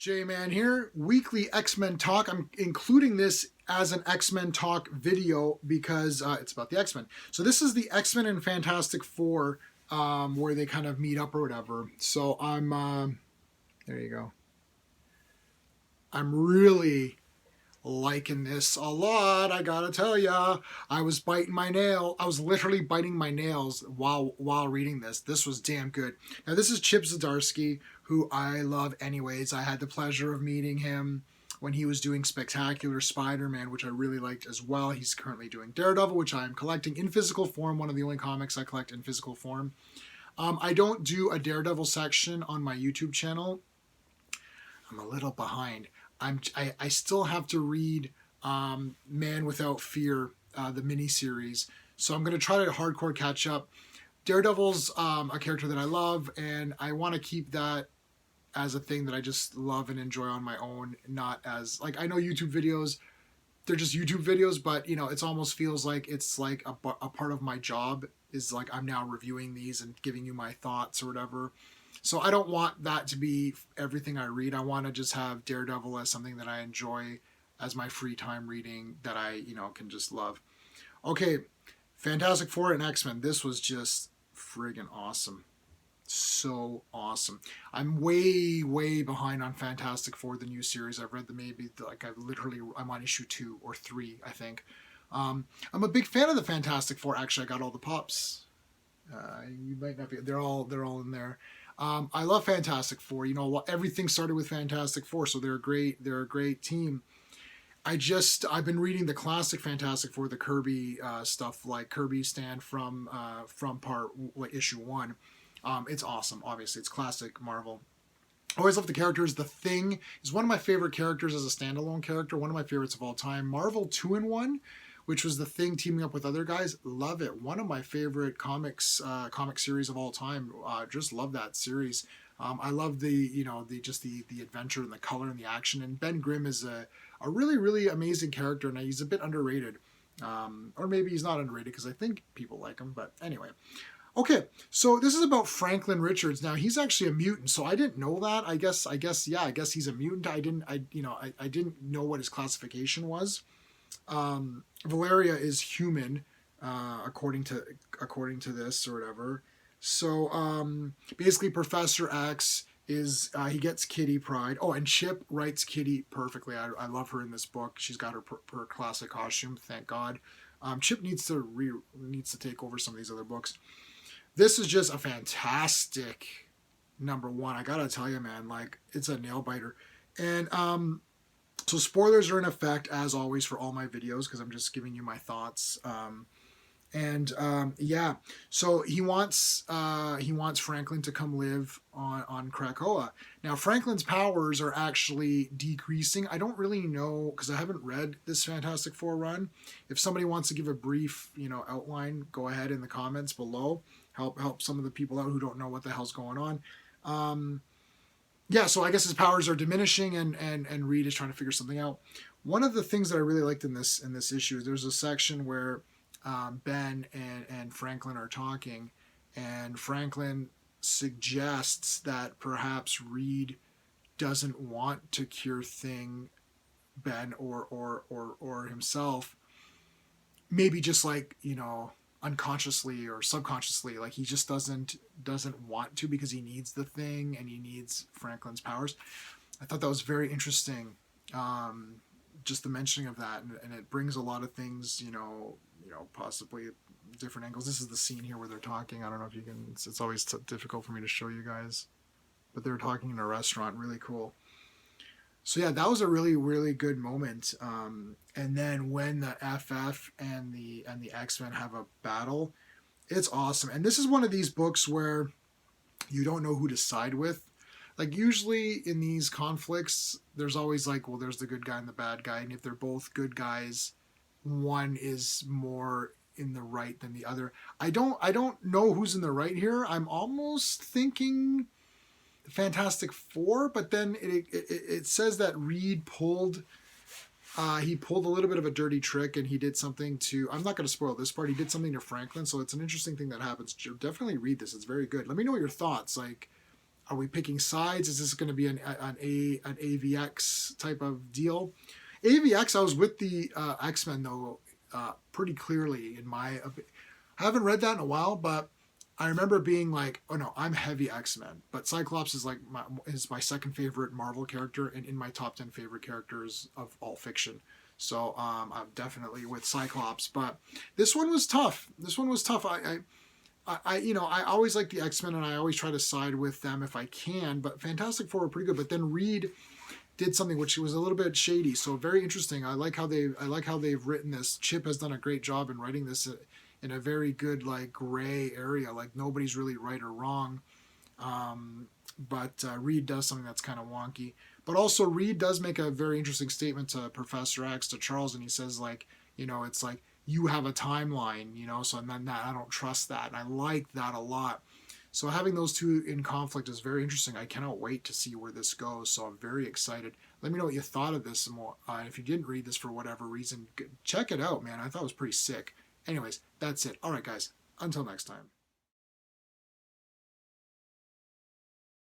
J-Man here, weekly X-Men talk. I'm including this as an X-Men talk video because it's about the X-Men. So this is the X-Men and Fantastic Four, where they kind of meet up or whatever. So there you go. I'm really liking this a lot, I gotta tell ya. I was biting my nail. I was literally biting my nails while reading this. This was damn good. Now this is Chip Zdarsky, who I love anyways. I had the pleasure of meeting him when he was doing Spectacular Spider-Man, which I really liked as well. He's currently doing Daredevil, which I am collecting in physical form, one of the only comics I collect in physical form. I don't do a Daredevil section on my YouTube channel. I'm a little behind. I still have to read Man Without Fear, the miniseries. So I'm going to try to hardcore catch up. Daredevil's a character that I love, and I want to keep that as a thing that I just love and enjoy on my own, not as, like, I know YouTube videos, they're just YouTube videos, but, you know, it almost feels like it's like a part of my job is like I'm now reviewing these and giving you my thoughts or whatever. So I don't want that to be everything I read. I want to just have Daredevil as something that I enjoy as my free time reading that I, can just love. Okay, Fantastic Four and X-Men. This was just friggin' awesome. So awesome. I'm way behind on Fantastic Four, the new series. I've read I'm on issue 2 or 3, I think. I'm a big fan of the Fantastic Four. Actually, I got all the pops. You might not be. They're all in there. I love Fantastic Four. Everything started with Fantastic Four, so they're a great team. I've been reading the classic Fantastic Four, the Kirby stuff, like Kirby stand from issue 1. It's awesome. Obviously, it's classic Marvel. I always love the characters. The Thing is one of my favorite characters as a standalone character. One of my favorites of all time. Marvel 2-in-1, which was the Thing teaming up with other guys. Love it. One of my favorite comic series of all time. Just love that series. I love the adventure and the color and the action. And Ben Grimm is a really amazing character, and he's a bit underrated. Or maybe he's not underrated because I think people like him. But anyway. Okay, so this is about Franklin Richards. Now he's actually a mutant, so I didn't know that. I guess he's a mutant. I didn't know what his classification was. Valeria is human, according to this or whatever. So basically, Professor X is he gets Kitty Pryde. Oh, and Chip writes Kitty perfectly. I love her in this book. She's got her classic costume. Thank God. Chip needs to take over some of these other books. This is just a fantastic number 1. I gotta tell you, man, like, it's a nail biter. And so spoilers are in effect as always for all my videos because I'm just giving you my thoughts. So he wants Franklin to come live on Krakoa. Now Franklin's powers are actually decreasing. I don't really know because I haven't read this Fantastic Four run. If somebody wants to give a brief, outline, go ahead in the comments below. Help some of the people out who don't know what the hell's going on. So I guess his powers are diminishing, and Reed is trying to figure something out. One of the things that I really liked in this issue is there's a section where Ben and Franklin are talking, and Franklin suggests that perhaps Reed doesn't want to cure Ben or himself. Maybe just like, unconsciously or subconsciously, like he just doesn't want to because he needs the Thing and he needs Franklin's powers. I thought that was very interesting. Just the mentioning of that, and it brings a lot of things, possibly different angles. This is the scene here where they're talking. I don't know if you can. It's always difficult for me to show you guys, but they're talking in a restaurant. Really cool. So yeah, that was a really good moment. And then when the FF and the X-Men have a battle, it's awesome. And this is one of these books where you don't know who to side with. Like usually in these conflicts, there's always like, well, there's the good guy and the bad guy, and if they're both good guys, one is more in the right than the other. I don't know who's in the right here. I'm almost thinking the Fantastic Four, but then it says that Reed pulled a little bit of a dirty trick, and he did something to, I'm not going to spoil this part, he did something to Franklin, so it's an interesting thing that happens. Definitely read this, it's very good. Let me know your thoughts, like, Are we picking sides? Is this going to be an AVX type of deal? AVX, I was with the X-Men though, pretty clearly in my opinion. I haven't read that in a while, but I remember being like, oh no, I'm heavy X-Men. But Cyclops is like my second favorite Marvel character and in my top 10 favorite characters of all fiction. So I'm definitely with Cyclops. But this one was tough. This one was tough. I always like the X-Men and I always try to side with them if I can. But Fantastic Four were pretty good. But then Reed did something which was a little bit shady. So very interesting. I like how they've written this. Chip has done a great job in writing this in a very good like gray area. Like nobody's really right or wrong. But Reed does something that's kind of wonky. But also Reed does make a very interesting statement to Professor X, to Charles, and he says like, it's like you have a timeline, so and then that I don't trust that. And I like that a lot. So having those two in conflict is very interesting. I cannot wait to see where this goes. So I'm very excited. Let me know what you thought of this. And if you didn't read this for whatever reason, check it out, man. I thought it was pretty sick. Anyways, that's it. All right, guys. Until next time.